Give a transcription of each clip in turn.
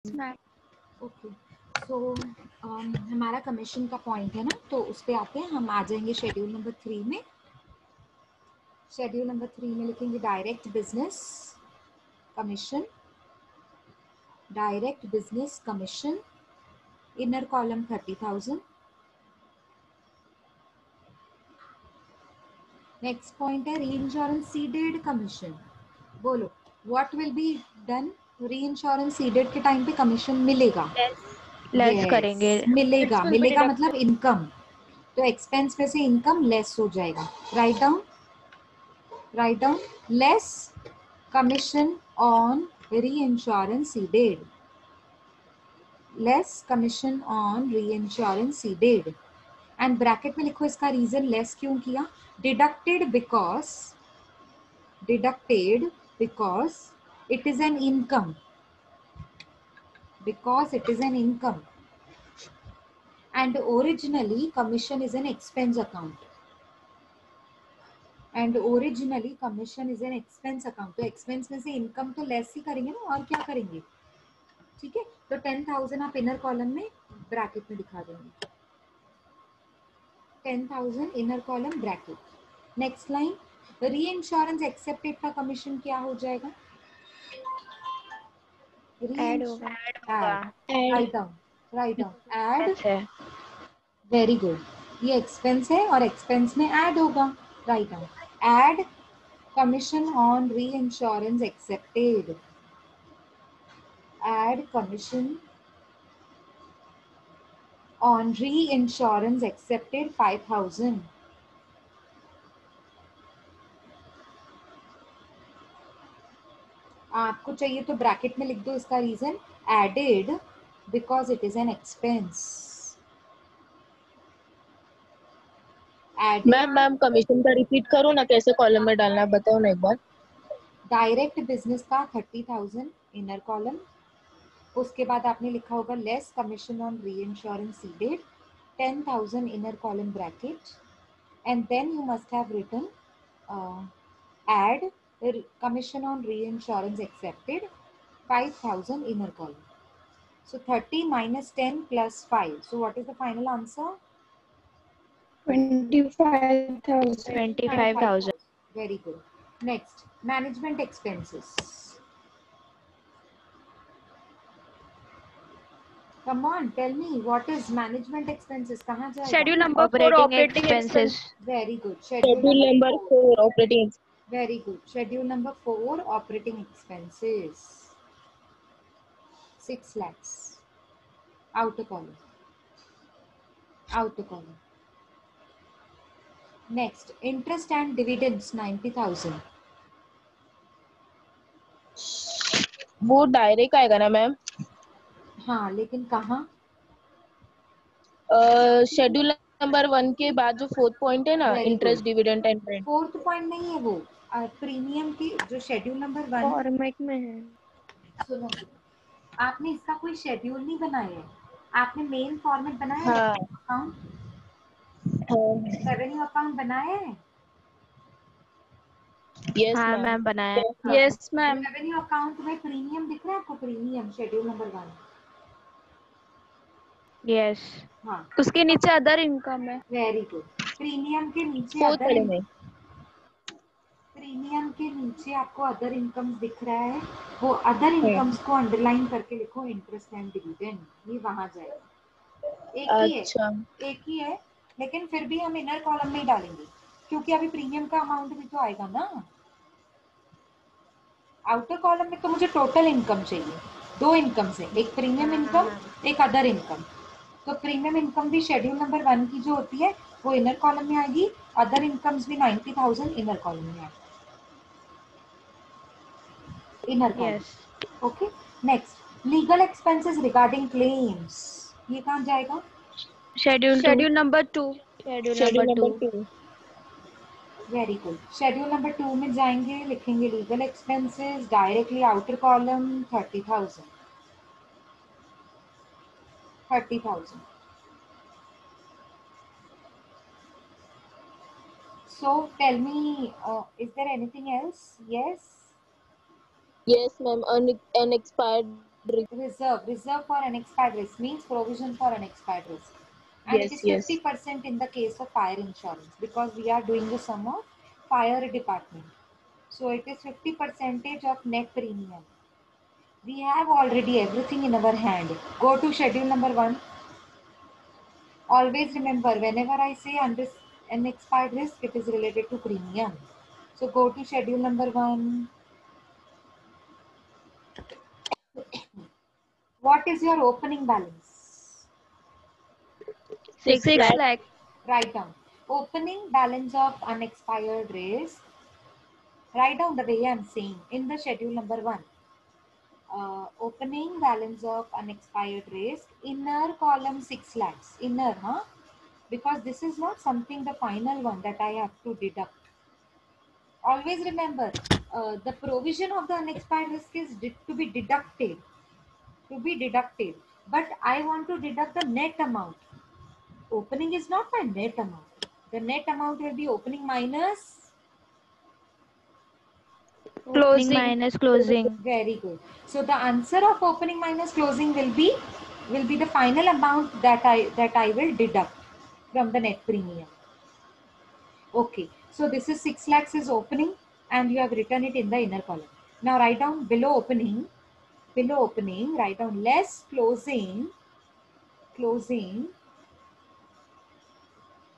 Ma'am okay so हमारा commission का point है ना, तो उस पे आते हैं हम। आ जाएंगे शेड्यूल नंबर 3 में। शेड्यूल नंबर 3 में लिखेंगे direct business commission. Direct business commission, inner column 30,000। Next point है री इंश्योरेंस सीडेड कमीशन। बोलो व्हाट विल बी डन। री इंश्योरेंस सीडेड के टाइम पे कमीशन मिलेगा। लेस करेंगे। यस, मिलेगा। इट्स विल बी मिलेगा मतलब डिडक्टेड। इनकम, तो एक्सपेंस में से इनकम लेस हो जाएगा। Write down, write down. Less commission on री insurance seeded. Less commission on री इंश्योरेंस सीडेड। एंड ब्रैकेट में लिखो इसका रीजन लेस क्यों किया। Deducted because, deducted because it is an income, because it is an income, and originally commission is an expense account, and originally commission is an expense account। तो expense में से income तो less ही करेंगे ना, और क्या करेंगे। ठीक है, तो 10,000 आप इनर कॉलम में ब्रैकेट में दिखा देंगे। 10,000 inner column bracket. Next line, री इंश्योरेंस एक्सेप्टेड का कमीशन क्या हो जाएगा। ऐड होगा। Add, write down, write down, add। Expense है। वेरी गुड, ये एक्सपेंस है और एक्सपेंस में ऐड होगा। Write down, add commission on reinsurance accepted. Add commission on reinsurance accepted 5,000। आपको चाहिए तो ब्रैकेट में लिख दो इसका reason, added because it is an expense. Added ma'am commission का रिपीट करो ना, कैसे कॉलम में डालना है बताओ ना एक बार। डायरेक्ट बिजनेस का 30,000 इनर कॉलम। उसके बाद आपने लिखा होगा लेस कमीशन ऑन री insurance seeded 10,000 inner column bracket, and then you must have written add commission on reinsurance accepted 5,000 inner column. So 30 minus 10 plus 5. So what is the final answer? 25,000। 25,000. Very good. Next, management expenses. Come on, tell me what is management expenses? कहाँ जाएगा? Schedule number 4 operating operating expenses. Expenses. Very good. Schedule number 4 operating. Very good. Schedule number 4 operating expenses 6 lakhs. Outer column. Outer column. Next, interest and dividends 90,000. वो direct आएगा ना ma'am. हाँ, लेकिन कहाँ। Schedule number 1 के बाद जो 4th पॉइंट है ना, very good. Interest dividend and rent. 4th point नहीं है वो, प्रीमियम की जो शेड्यूल नंबर 1। फॉर्मेट में है। सुनो, आपने इसका कोई शेड्यूल नहीं बनाया है, आपने मेन फॉर्मेट बनाया है। हाँ अकाउंट, हाँ रेवेन्यू अकाउंट बनाया है। यस हाँ मैम। मैम बनाया। Yes ma'am. रेवेन्यू अकाउंट में प्रीमियम दिख रहा है आपको, प्रीमियम शेड्यूल नंबर 1। यस, हाँ, उसके नीचे अदर इनकम है। Very good. प्रीमियम के नीचे 4th अदर, वाले में। प्रीमियम के नीचे आपको अदर इनकम्स दिख रहा है, वो अदर इनकम्स को अंडरलाइन करके लिखो इंटरेस्ट एंड डिविडेंड, ये वहां जाएगा। एक ही है, अच्छा एक ही है, लेकिन फिर भी हम इनर कॉलम में ही डालेंगे क्योंकि अभी प्रीमियम का अमाउंट भी तो आएगा ना। आउटर कॉलम में तो मुझे टोटल इनकम चाहिए, 2 इनकम से, एक प्रीमियम इनकम, एक अदर इनकम। तो प्रीमियम इनकम भी शेड्यूल नंबर 1 की जो होती है वो इनर कॉलम में आएगी, अदर इनकम्स भी 90,000 इनर कॉलम में आएगी, inner yes, column. Okay, next, legal expenses regarding claims, ये कहाँ जाएगा। Schedule number 2। Schedule schedule number 2। Number 2। Very good. Schedule number 2 में जाएंगे, लिखेंगे legal expenses directly outer column 30,000। 30,000। So tell me, is there anything else? Yes. Yes ma'am, unexpired Reserve for unexpired risk means provision for unexpired risk. And it Yes, is yes. 50% in the case of fire insurance because we are doing the sum of fire department. So it is 50% of net premium. We have already everything in our hand. Go to schedule number 1. Always remember, whenever I say unexpired risk, it is related to premium. So go to schedule number 1. What is your opening balance? 6 6 lakh. lakh. Write down. Opening balance of unexpired risk. Write down the way I am saying in the schedule number 1. Opening balance of unexpired risk. Inner column 6 lakhs. Inner, huh? Because this is not something the final one that I have to deduct. Always remember, the provision of the unexpired risk is to be deducted. But I want to deduct the net amount. Opening is not my net amount. The net amount will be opening minus. Opening Closing. minus closing. Very good. So the answer of opening minus closing will be the final amount that I will deduct from the net premium. Okay. So this is 6 lakhs is opening and you have written it in the inner column. Now write down below opening, write down less closing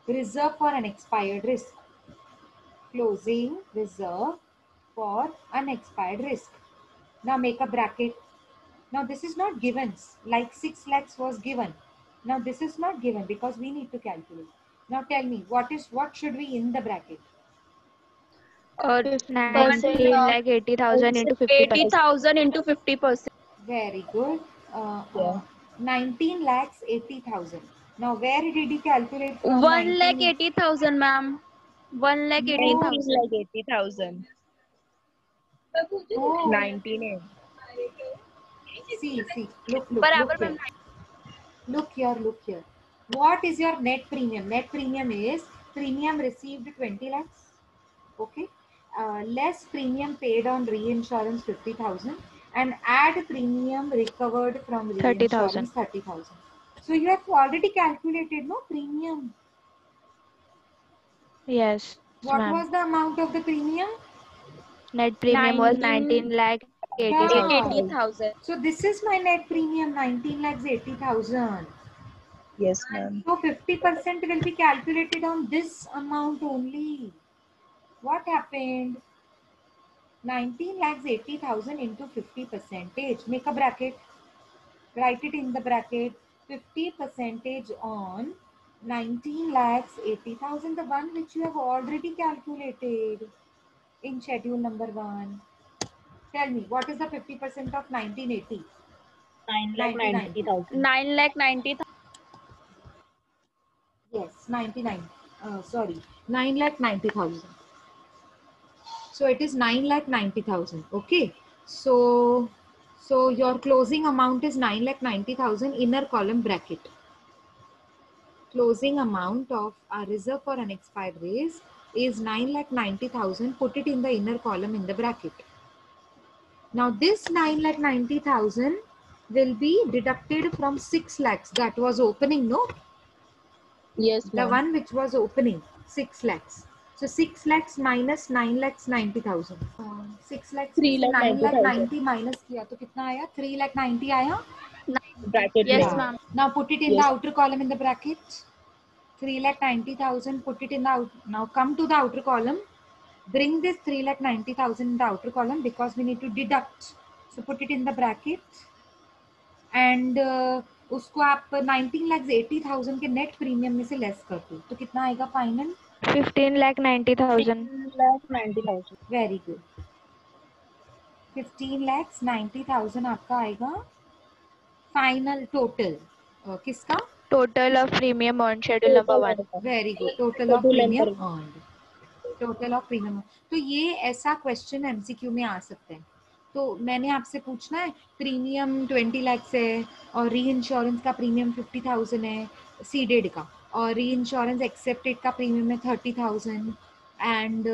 reserve for unexpired risk. Closing reserve for unexpired risk. Now make a bracket. Now this is not given like 6 lakhs was given. Now this is not given because we need to calculate. Now tell me what should be in the bracket? 50% 19 of lakh 80,000 into 50%. 80,000 into 50%. Very good. Yeah. 19 lakhs 80,000. Now where did he calculate from 1 lakh 19? 80,000, ma'am. 1 lakh No. 19 80,000. lakh 80,000. Oh, 19 है. see, look बराबर here. Ma'am. Look here. What is your net premium? Net premium is premium received 20 lakhs. Okay. Less premium paid on reinsurance 50,000 and add premium recovered from 30,000. reinsurance 30,000. So you have already calculated no premium. Yes, What ma'am. was the amount of the premium? Net premium was 19 19 lakh 80,000. Yeah. 80,000. So this is my net premium 19 lakhs 80,000. Yes, ma'am. So 50% will be calculated on this amount only. What happened? 19 lakhs 80,000 into 50 percentage. Make a bracket. Write it in the bracket. 50 percentage on 19 lakhs 80,000, the one which you have already calculated in schedule number 1. Tell me, what is the 50% of 1980? 9 lakh 99. 90,000. 9 lakh 90,000. Yes, 99. Sorry, 9 lakh 90,000. So it is 9 lakh 90,000. Okay. So your closing amount is 9 lakh 90,000 inner column bracket. Closing amount of our reserve for unexpired risk is 9 lakh 90,000. Put it in the inner column in the bracket. Now this 9 lakh 90,000 will be deducted from 6 lakhs that was opening, no? Yes, The ma'am. one which was opening, 6 lakhs. So 6 lakhs minus 9 lakhs 90,000. 6 lakhs 3 से lakh 9 lakh 90,000. 90 minus किया तो कितना आया? 3 lakh 90 आया? Bracket Yes, में. Yeah. ma'am. Now put it in the Yes. outer column in the bracket. 3 lakh 90,000. Put it in the out. Now come to the outer column. Bring this 3 lakh 90,000 in the outer column because we need to deduct. So put it in the bracket. And उसको आप 19 lakhs 80,000 के net premium में से less कर दो तो कितना आएगा final? 15 lakh 90,000. 15 lakh 90,000. Very good. 15 lakhs 90,000 आपका आएगा फाइनल टोटल. किसका? Total of premium on schedule number 1. Very good. Total of premium earned. Total of premium. तो ये ऐसा क्वेश्चन एमसीक्यू में आ सकता है. तो मैंने आपसे पूछना है प्रीमियम 20 lakhs है और री इंश्योरेंस का प्रीमियम 50,000 है सीडेड का और री इंश्योरेंस एक्सेप्टेड का प्रीमियम है 30,000 एंड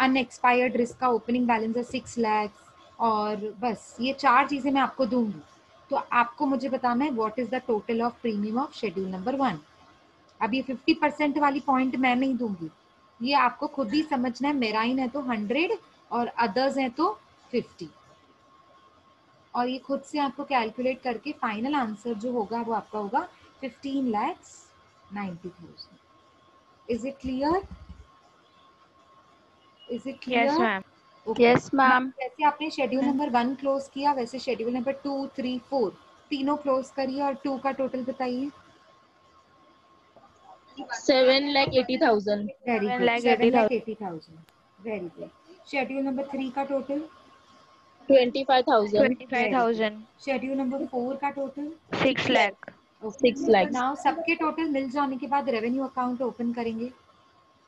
अनएक्सपायर्ड रिस्क का ओपनिंग बैलेंस है 6 lakhs और बस ये 4 चीज़ें मैं आपको दूंगी. तो आपको मुझे बताना है what is the total of premium of schedule number 1। अब ये 50% वाली पॉइंट मैं नहीं दूंगी, ये आपको खुद ही समझना है। मेराइन है तो 100 और अदर्स हैं तो 50, और ये खुद से आपको कैलकुलेट करके फाइनल आंसर जो होगा वो आपका होगा 15,90,000। Is it clear? Is it Yes, clear? ma'am. Okay. Yes, ma'am. जैसे आपने शेड्यूल नंबर 1 क्लोज किया वैसे शेड्यूल नंबर 2, 3, 4 तीनों क्लोज करिए और 2 का टोटल बताइए। 7,80,000. Very 7 good, lakh 80,000. 7,80,000। Very good. Schedule number 3 का टोटल 25,000. 25,000. शेड्यूल नंबर 4 का टोटल 6 lakh. 6 lakhs. नाउ सबके टोटल मिल जाने के बाद रेवेन्यू अकाउंट ओपन करेंगे।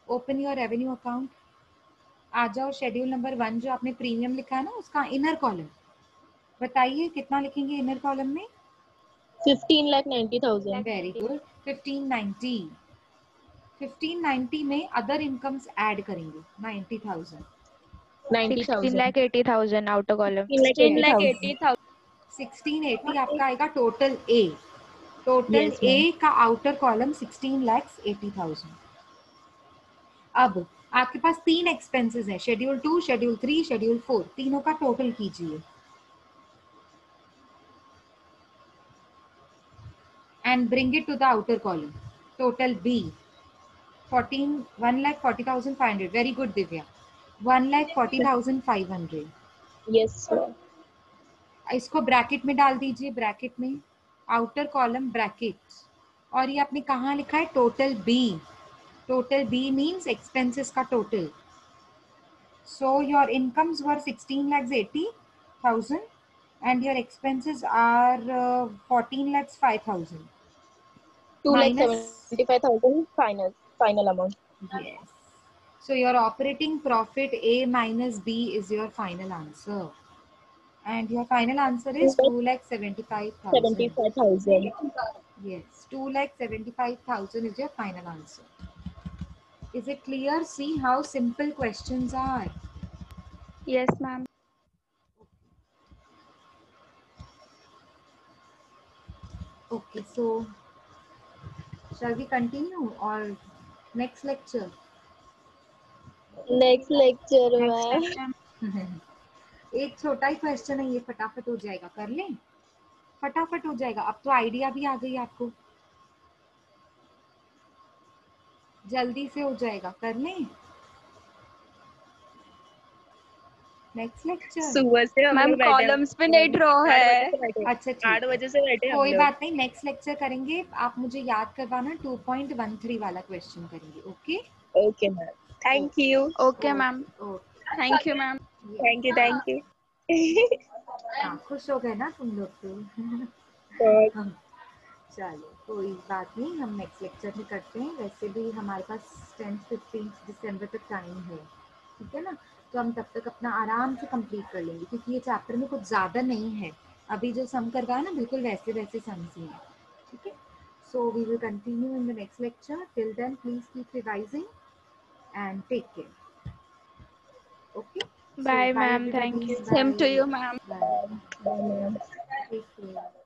Open your revenue account. आ जाओ, शेड्यूल नंबर 1 जो आपने प्रीमियम लिखा है ना उसका इनर कॉलम बताइए, कितना लिखेंगे इनर कॉलम में? 15,90,000. Very good, 1590। 1590 में अदर इनकम्स ऐड करेंगे 90,000। 16 90,000. lakh 80,000 outer column. 16,80,000. 1680 आपका आएगा total A. Total Yes, ma'am. A का आउटर कॉलम 16,80,000। अब आपके पास 3 एक्सपेंसेस हैं, शेड्यूल 2, शेड्यूल 3, शेड्यूल 4, तीनों का टोटल कीजिए and bring it to the outer column. Total B 1,40,500। Very good Divya, 1,40,500। Yes, sir. इसको ब्रैकेट में डाल दीजिए, ब्रैकेट में आउटर कॉलम ब्रैकेट। और ये आपने कहाँ लिखा है? Total B. Total B means expenses का टोटल। So your incomes were 16,80,000 and your expenses are 14,05,000. Minus, 2,75,000 final amount. yes. So your operating profit A minus B is your final answer. And your final answer is 2,75,000. 75,000. Yes, 2,75,000 is your final answer. Is it clear? See how simple questions are. Yes, ma'am. Okay, so shall we continue or next lecture? Next lecture, Next ma'am. lecture. एक छोटा ही question है, ये फटाफट हो जाएगा, कर लें? फटाफट हो जाएगा। अब तो आइडिया भी आ गई आपको, जल्दी से हो जाएगा, कर लें? Next lecture. सुबह से हम मैम लोग बैठे हैं। कॉलम्स पे नहीं ड्रॉ 8 है. बजे से बैठे हैं। अच्छा 8 ठीक है, बजे से बैठे हैं हम कोई लोग। बात नहीं, नेक्स्ट लेक्चर करेंगे। आप मुझे याद करवाना, 2.13 वाला क्वेश्चन करेंगे। Okay Okay, ma'am. Thank you. Okay, ma'am. Okay. Thank you, ma'am. Thank you. Thank you. हाँ, खुश हो गए ना तुम लोग तो। और हाँ, चलो कोई बात नहीं, हम नेक्स्ट लेक्चर में करते हैं। वैसे भी हमारे पास 10-15 दिसंबर तक टाइम है, ठीक है ना? तो हम तब तक अपना आराम से कंप्लीट कर लेंगे, क्योंकि ये चैप्टर में कुछ ज़्यादा नहीं है। अभी जो सम करवाया ना बिल्कुल वैसे वैसे सम्स ही हैं, ठीक है? So we will continue in the next lecture. Till then please keep revising and take care. Okay, Bye, bye ma'am. Everybody. Thank you. Same to you, ma'am. Bye. ma'am. Take care.